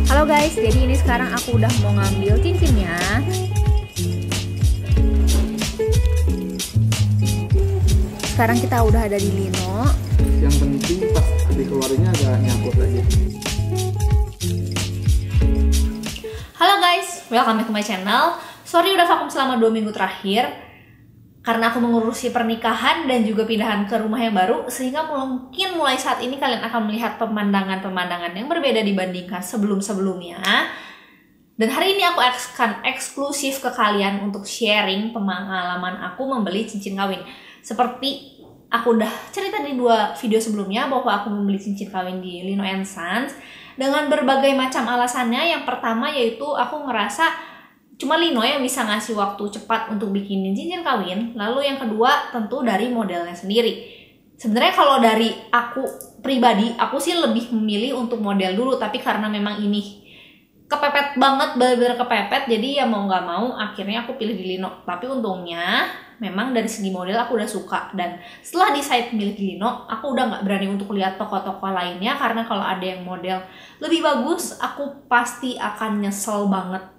Halo guys, jadi ini sekarang aku udah mau ngambil cincinnya. Sekarang kita udah ada di Lino. Yang penting pas dikeluarinnya agak nyangkut aja. Halo guys, welcome back to my channel. Sorry udah vakum selama 2 minggu terakhir karena aku mengurusi pernikahan dan juga pindahan ke rumah yang baru, sehingga mungkin mulai saat ini kalian akan melihat pemandangan-pemandangan yang berbeda dibandingkan sebelum-sebelumnya. Dan hari ini aku akan eksklusif ke kalian untuk sharing pengalaman aku membeli cincin kawin. Seperti aku udah cerita di 2 video sebelumnya bahwa aku membeli cincin kawin di Lino & Sons dengan berbagai macam alasannya. Yang pertama yaitu aku ngerasa cuma Lino yang bisa ngasih waktu cepat untuk bikinin cincin kawin. Lalu yang kedua tentu dari modelnya sendiri. Sebenarnya kalau dari aku pribadi, aku sih lebih memilih untuk model dulu. Tapi karena memang ini kepepet banget, bener-bener kepepet, jadi ya mau nggak mau akhirnya aku pilih di Lino. Tapi untungnya memang dari segi model aku udah suka. Dan setelah decide milih di Lino, aku udah nggak berani untuk lihat toko-toko lainnya. Karena kalau ada yang model lebih bagus, aku pasti akan nyesel banget.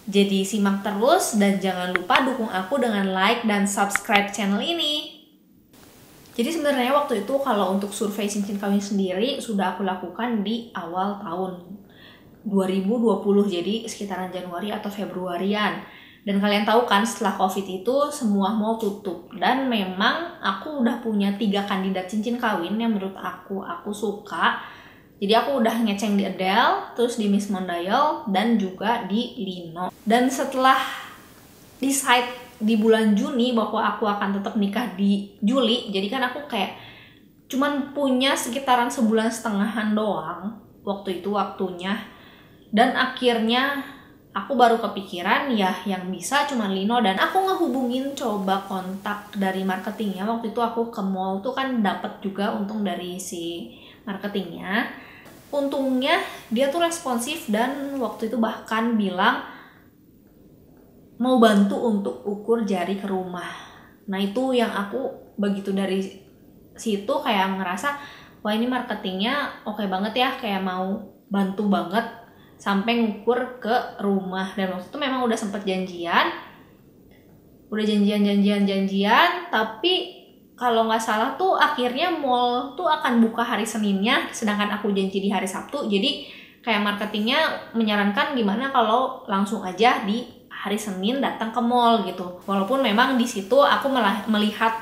Jadi simak terus dan jangan lupa dukung aku dengan like dan subscribe channel ini. Jadi sebenarnya waktu itu kalau untuk survei cincin kawin sendiri sudah aku lakukan di awal tahun 2020, jadi sekitaran Januari atau Februarian. Dan kalian tahu kan setelah Covid itu semua mall tutup. Dan memang aku udah punya 3 kandidat cincin kawin yang menurut aku suka. Jadi aku udah ngeceng di Adele, terus di Miss Mondial, dan juga di Lino. Dan setelah decide di bulan Juni bahwa aku akan tetap nikah di Juli, jadi kan aku kayak cuman punya sekitaran 1,5 bulan doang waktu itu waktunya. Dan akhirnya aku baru kepikiran ya yang bisa cuma Lino. Dan aku ngehubungin coba kontak dari marketingnya. Waktu itu aku ke mall tuh kan dapat juga untung dari si marketingnya. Untungnya dia tuh responsif dan waktu itu bahkan bilang mau bantu untuk ukur jari ke rumah. Nah itu yang aku begitu dari situ kayak ngerasa wah ini marketingnya oke banget ya, kayak mau bantu banget sampai ngukur ke rumah. Dan waktu itu memang udah sempet janjian, tapi kalau nggak salah tuh akhirnya mall tuh akan buka hari Seninnya, sedangkan aku janji di hari Sabtu. Jadi kayak marketingnya menyarankan gimana kalau langsung aja di hari Senin datang ke mall gitu. Walaupun memang di situ aku melihat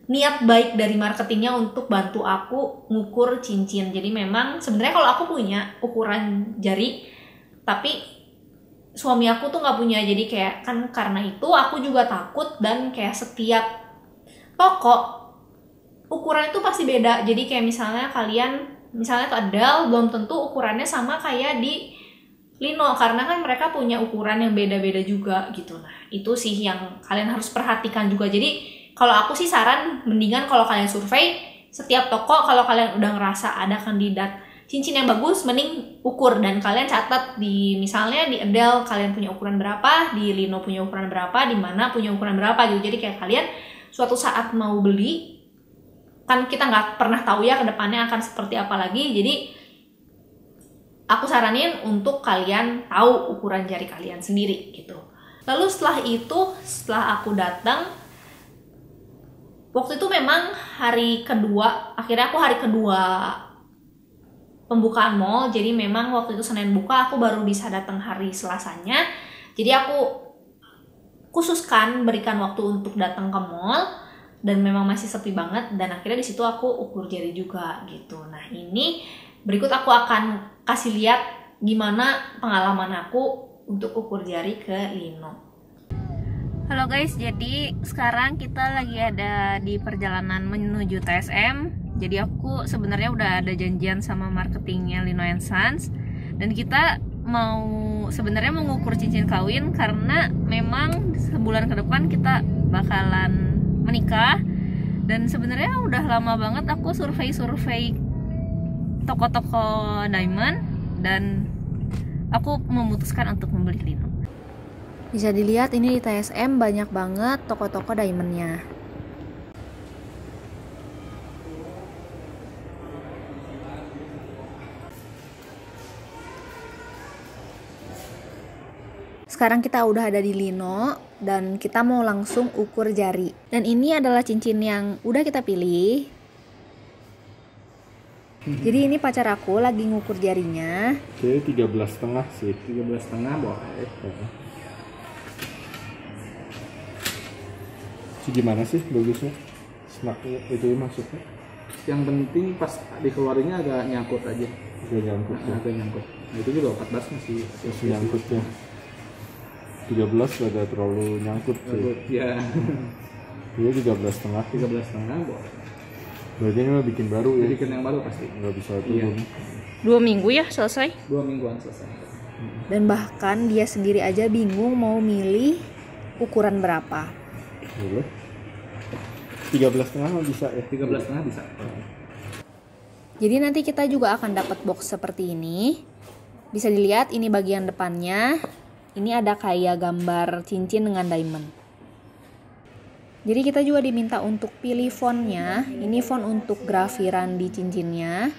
niat baik dari marketingnya untuk bantu aku ngukur cincin. Jadi memang sebenarnya kalau aku punya ukuran jari, tapi suami aku tuh nggak punya. Jadi kayak kan karena itu aku juga takut, dan kayak setiap toko ukuran itu pasti beda. Jadi kayak misalnya tuh Adele belum tentu ukurannya sama kayak di Lino, karena kan mereka punya ukuran yang beda-beda juga gitu. Nah itu sih yang kalian harus perhatikan juga. Jadi kalau aku sih saran mendingan kalau kalian survei setiap toko, kalau kalian udah ngerasa ada kandidat cincin yang bagus, mending ukur dan kalian catat di misalnya di Adele kalian punya ukuran berapa, di Lino punya ukuran berapa, di mana punya ukuran berapa gitu. Jadi kayak kalian suatu saat mau beli, kan kita nggak pernah tahu ya kedepannya akan seperti apa lagi. Jadi aku saranin untuk kalian tahu ukuran jari kalian sendiri gitu. Lalu setelah aku datang, waktu itu memang hari kedua pembukaan mall. Jadi memang waktu itu Senin buka, aku baru bisa datang hari Selasanya. Jadi aku khususkan berikan waktu untuk datang ke mall, dan memang masih sepi banget. Dan akhirnya di situ aku ukur jari juga gitu. Nah ini berikut aku akan kasih lihat gimana pengalaman aku untuk ukur jari ke Lino. Halo guys, jadi sekarang kita lagi ada di perjalanan menuju TSM. Jadi aku sebenarnya udah ada janjian sama marketingnya Lino & Sons, dan kita sebenarnya mau ngukur cincin kawin karena memang sebulan ke depan kita bakalan menikah. Dan sebenarnya udah lama banget aku survei toko-toko diamond, dan aku memutuskan untuk membeli Lino. Bisa dilihat ini di TSM banyak banget toko-toko diamondnya. Sekarang kita udah ada di Lino dan kita mau langsung ukur jari. Dan ini adalah cincin yang udah kita pilih. Jadi ini pacar aku lagi ngukur jarinya. Oke, 13,5 sih. 13,5 boleh. Gimana sih bagusnya? Itu maksudnya? Yang penting pas dikeluarinnya agak nyangkut aja. Agak nyangkut ya. Agak nyangkut. Nah, itu juga 14 masih Nyangkutnya 13 agak terlalu nyangkut sih. Nyangkut, ya. Iya 13,5. 13,5 boleh. Berarti ini mah bikin baru ya. Bikin yang baru pasti. Nggak bisa turun. 2 minggu ya selesai. 2 mingguan selesai. Dan bahkan dia sendiri aja bingung mau milih ukuran berapa. Boleh. 13,5 mah bisa ya. 13,5 bisa. Jadi nanti kita juga akan dapat box seperti ini. Bisa dilihat ini bagian depannya. Ini ada kayak gambar cincin dengan diamond. Jadi kita juga diminta untuk pilih fontnya. Ini font untuk grafiran di cincinnya.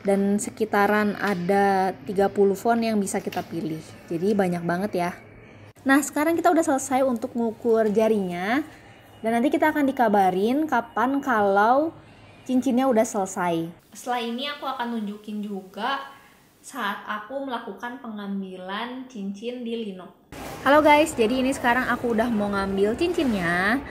Dan sekitaran ada 30 font yang bisa kita pilih. Jadi banyak banget ya. Nah sekarang kita udah selesai untuk mengukur jarinya. Dan nanti kita akan dikabarin kapan kalau cincinnya udah selesai. Setelah ini aku akan nunjukin juga saat aku melakukan pengambilan cincin di Lino. Halo guys, jadi ini sekarang aku udah mau ngambil cincinnya.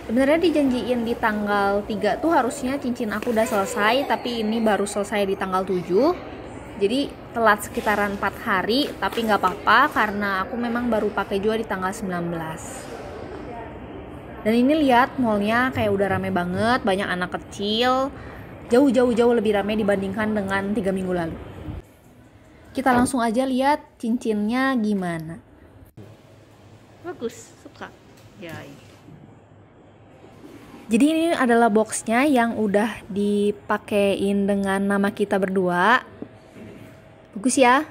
Sebenarnya dijanjiin di tanggal 3 tuh harusnya cincin aku udah selesai, tapi ini baru selesai di tanggal 7. Jadi telat sekitaran 4 hari, tapi nggak apa-apa karena aku memang baru pakai juga di tanggal 19. Dan ini lihat mallnya kayak udah rame banget, banyak anak kecil, jauh lebih rame dibandingkan dengan 3 minggu lalu. Kita langsung aja lihat cincinnya gimana. Bagus, suka. Yay. Jadi ini adalah boxnya yang udah dipakein dengan nama kita berdua. Bagus ya.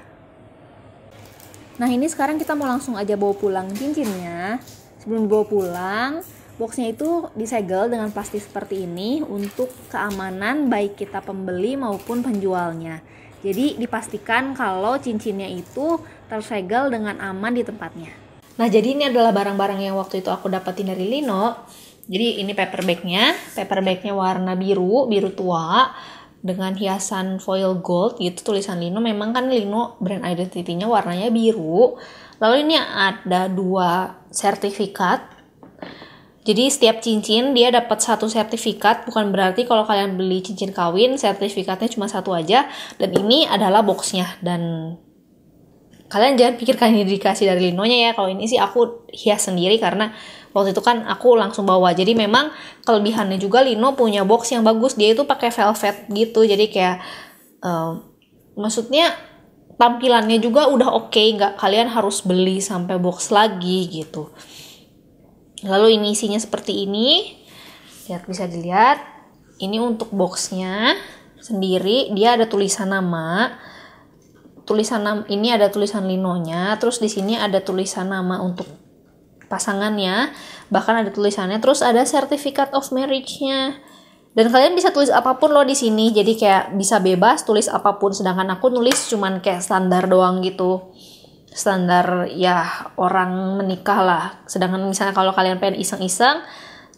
Nah ini sekarang kita mau langsung aja bawa pulang cincinnya. Sebelum dibawa pulang, boxnya itu disegel dengan plastik seperti ini untuk keamanan baik kita pembeli maupun penjualnya. Jadi dipastikan kalau cincinnya itu tersegel dengan aman di tempatnya. Nah jadi ini adalah barang-barang yang waktu itu aku dapetin dari Lino. Jadi ini paper bagnya warna biru tua dengan hiasan foil gold gitu tulisan Lino. Memang kan Lino brand identity-nya warnanya biru. Lalu ini ada 2 sertifikat. Jadi setiap cincin dia dapat 1 sertifikat, bukan berarti kalau kalian beli cincin kawin sertifikatnya cuma 1 aja. Dan ini adalah boxnya, dan kalian jangan pikir kalian ini dikasih dari Linonya ya. Kalau ini sih aku hias sendiri karena waktu itu kan aku langsung bawa. Jadi memang kelebihannya juga Lino punya box yang bagus, dia itu pakai velvet gitu. Jadi kayak maksudnya tampilannya juga udah oke, nggak kalian harus beli sampai box lagi gitu. Lalu ini isinya seperti ini. Lihat, bisa dilihat. Ini untuk boxnya sendiri, dia ada tulisan nama. Ini ada tulisan Linonya, terus di sini ada tulisan nama untuk pasangannya, bahkan ada tulisannya, terus ada certificate of marriage-nya. Dan kalian bisa tulis apapun loh di sini. Jadi kayak bisa bebas tulis apapun, sedangkan aku nulis cuman kayak standar doang gitu. Standar ya orang menikah lah. Sedangkan misalnya kalau kalian pengen iseng-iseng,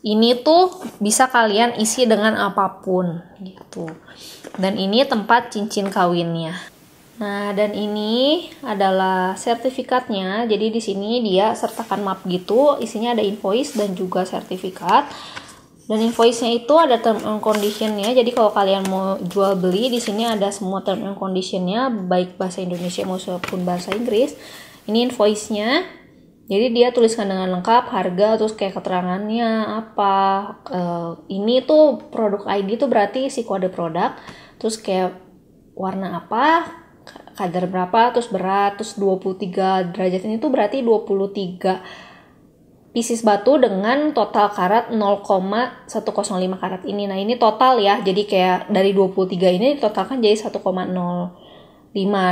ini tuh bisa kalian isi dengan apapun gitu. Dan ini tempat cincin kawinnya. Nah, dan ini adalah sertifikatnya. Jadi di sini dia sertakan map gitu, isinya ada invoice dan juga sertifikat. Dan invoice-nya itu ada term and condition-nya. Jadi kalau kalian mau jual beli, di sini ada semua term and condition-nya, baik bahasa Indonesia maupun bahasa Inggris. Ini invoice-nya. Jadi dia tuliskan dengan lengkap harga, terus kayak keterangannya apa. Ini tuh produk ID tuh berarti si kode produk. Terus kayak warna apa, kadar berapa, terus berat, terus 23 derajat ini tuh berarti 23 pieces batu dengan total karat 0,105 karat ini. Nah ini total ya, jadi kayak dari 23 ini ditotalkan jadi 1,05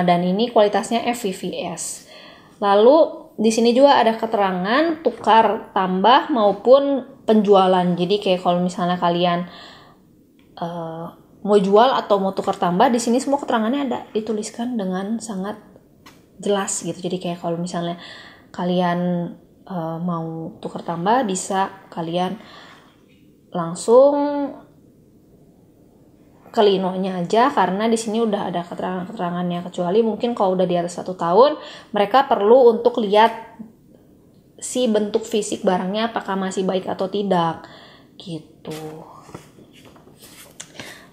dan ini kualitasnya FVVS. Lalu di sini juga ada keterangan tukar tambah maupun penjualan. Jadi kayak kalau misalnya kalian mau jual atau mau tukar tambah, di sini semua keterangannya ada dituliskan dengan sangat jelas gitu. Jadi kayak kalau misalnya kalian mau tukar tambah, bisa kalian langsung ke linonya aja, karena di sini udah ada keterangan-keterangannya. Kecuali mungkin kalau udah di atas 1 tahun, mereka perlu untuk lihat si bentuk fisik barangnya apakah masih baik atau tidak gitu.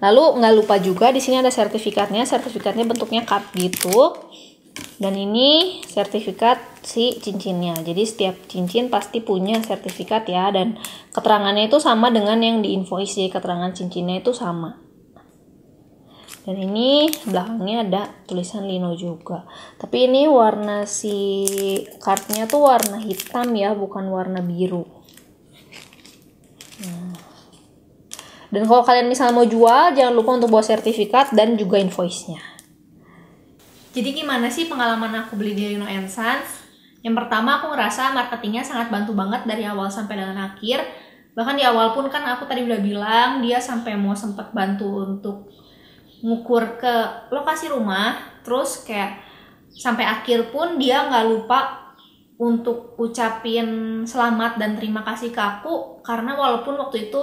Lalu nggak lupa juga di sini ada sertifikatnya. Sertifikatnya bentuknya card gitu. Dan ini sertifikat si cincinnya. Jadi setiap cincin pasti punya sertifikat ya, dan keterangannya itu sama dengan yang di invoice. Jadi keterangan cincinnya itu sama. Dan ini belakangnya ada tulisan lino juga. Tapi ini warna si cardnya tuh warna hitam ya, bukan warna biru. Dan kalau kalian misalnya mau jual, jangan lupa untuk bawa sertifikat dan juga invoice-nya. Jadi gimana sih pengalaman aku beli di Lino & Sons? Yang pertama, aku ngerasa marketingnya sangat bantu banget dari awal sampai dengan akhir. Bahkan di awal pun kan aku tadi udah bilang, dia sampai mau sempat bantu untuk ngukur ke lokasi rumah. Terus kayak sampai akhir pun dia nggak lupa untuk ucapin selamat dan terima kasih ke aku. Karena walaupun waktu itu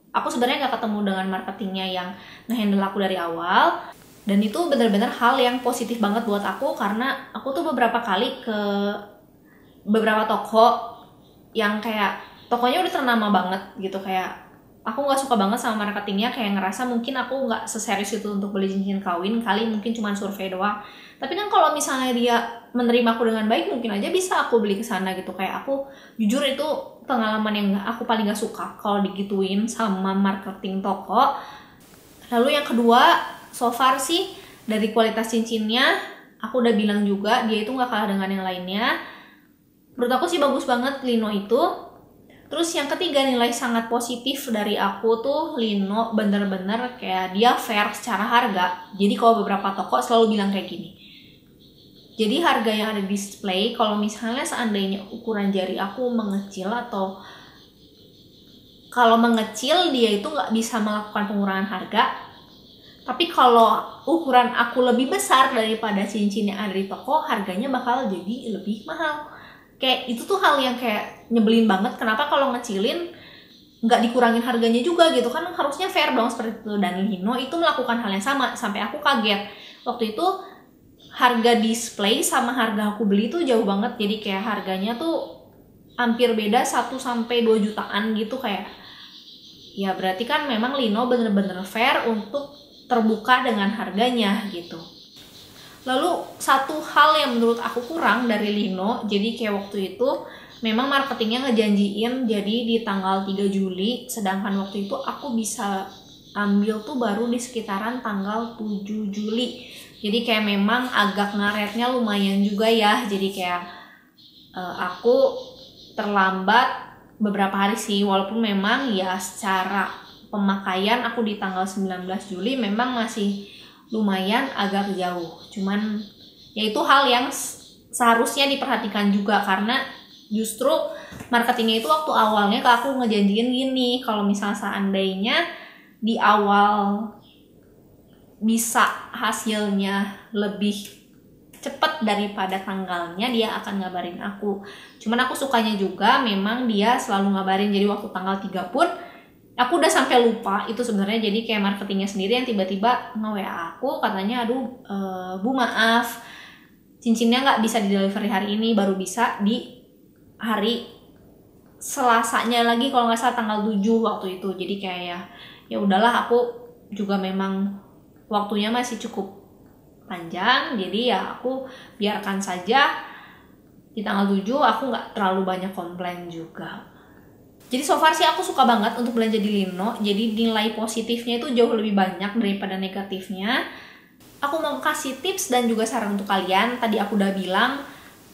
aku sebenarnya nggak ketemu dengan marketingnya yang nge-handle aku dari awal. Dan itu benar-benar hal yang positif banget buat aku, karena aku tuh beberapa kali ke beberapa toko yang kayak tokonya udah ternama banget gitu, kayak aku nggak suka banget sama marketingnya, kayak ngerasa mungkin aku nggak seserius itu untuk beli cincin kawin, kali mungkin cuma survei doang. Tapi kan kalau misalnya dia menerima aku dengan baik, mungkin aja bisa aku beli ke sana gitu. Kayak aku jujur itu pengalaman yang aku paling gak suka kalau digituin sama marketing toko. Lalu yang kedua, so far sih dari kualitas cincinnya aku udah bilang juga, dia itu nggak kalah dengan yang lainnya. Menurut aku sih bagus banget Lino itu. Terus yang ketiga, nilai sangat positif dari aku tuh Lino bener-bener kayak dia fair secara harga. Jadi kalau beberapa toko selalu bilang kayak gini, jadi harga yang ada di display, kalau misalnya seandainya ukuran jari aku mengecil, atau kalau mengecil dia itu nggak bisa melakukan pengurangan harga. Tapi kalau ukuran aku lebih besar daripada cincin yang ada di toko, harganya bakal jadi lebih mahal. Kayak itu tuh hal yang kayak nyebelin banget. Kenapa kalau ngecilin nggak dikurangin harganya juga gitu kan? Harusnya fair dong seperti itu. Dan Lino itu melakukan hal yang sama, sampai aku kaget. Waktu itu harga display sama harga aku beli tuh jauh banget. Jadi kayak harganya tuh hampir beda 1-2 jutaan gitu. Kayak ya berarti kan memang Lino bener-bener fair untuk terbuka dengan harganya gitu. Lalu satu hal yang menurut aku kurang dari Lino, jadi kayak waktu itu memang marketingnya ngejanjiin jadi di tanggal 3 Juli, sedangkan waktu itu aku bisa ambil tuh baru di sekitaran tanggal 7 Juli. Jadi kayak memang agak ngaretnya lumayan juga ya. Jadi kayak aku terlambat beberapa hari sih, walaupun memang ya secara pemakaian aku di tanggal 19 Juli memang masih lumayan agak jauh. Cuman ya itu hal yang seharusnya diperhatikan juga, karena justru marketingnya itu waktu awalnya ke aku ngejanjiin gini, kalau misalnya seandainya di awal bisa hasilnya lebih cepat daripada tanggalnya, dia akan ngabarin aku. Cuman aku sukanya juga memang dia selalu ngabarin. Jadi waktu tanggal 3 pun aku udah sampai lupa itu sebenarnya. Jadi kayak marketingnya sendiri yang tiba-tiba nge-WA aku, katanya aduh Bu maaf, cincinnya nggak bisa di delivery hari ini, baru bisa di hari Selasanya lagi kalau nggak salah tanggal 7 waktu itu. Jadi kayak ya udahlah, aku juga memang waktunya masih cukup panjang, jadi ya aku biarkan saja di tanggal 7. Aku nggak terlalu banyak komplain juga. Jadi so far sih aku suka banget untuk belanja di Lino. Jadi nilai positifnya itu jauh lebih banyak daripada negatifnya. Aku mau kasih tips dan juga saran untuk kalian. Tadi aku udah bilang,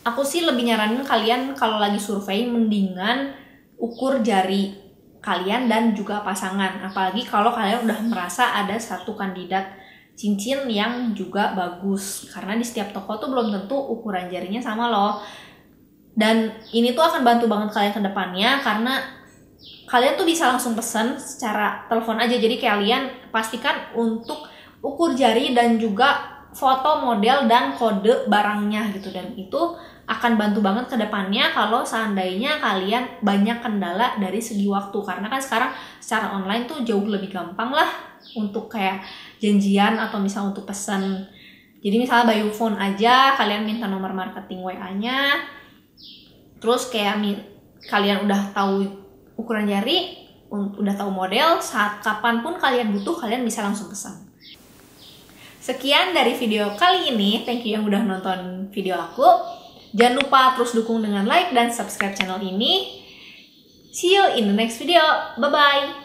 aku sih lebih nyaranin kalian kalau lagi survei mendingan ukur jari kalian dan juga pasangan. Apalagi kalau kalian udah merasa ada satu kandidat cincin yang juga bagus. Karena di setiap toko tuh belum tentu ukuran jarinya sama loh. Dan ini tuh akan bantu banget kalian ke depannya, karena kalian tuh bisa langsung pesen secara telepon aja. Jadi kalian pastikan untuk ukur jari dan juga foto model dan kode barangnya gitu, dan itu akan bantu banget ke depannya kalau seandainya kalian banyak kendala dari segi waktu, karena kan sekarang secara online tuh jauh lebih gampang lah untuk kayak janjian atau misal untuk pesan. Jadi misalnya by phone aja kalian minta nomor marketing WA-nya, terus kayak kalian udah tahu ukuran jari, udah tahu model, saat kapanpun kalian butuh kalian bisa langsung pesan. Sekian dari video kali ini, thank you yang udah nonton video aku. Jangan lupa terus dukung dengan like dan subscribe channel ini. See you in the next video. Bye-bye.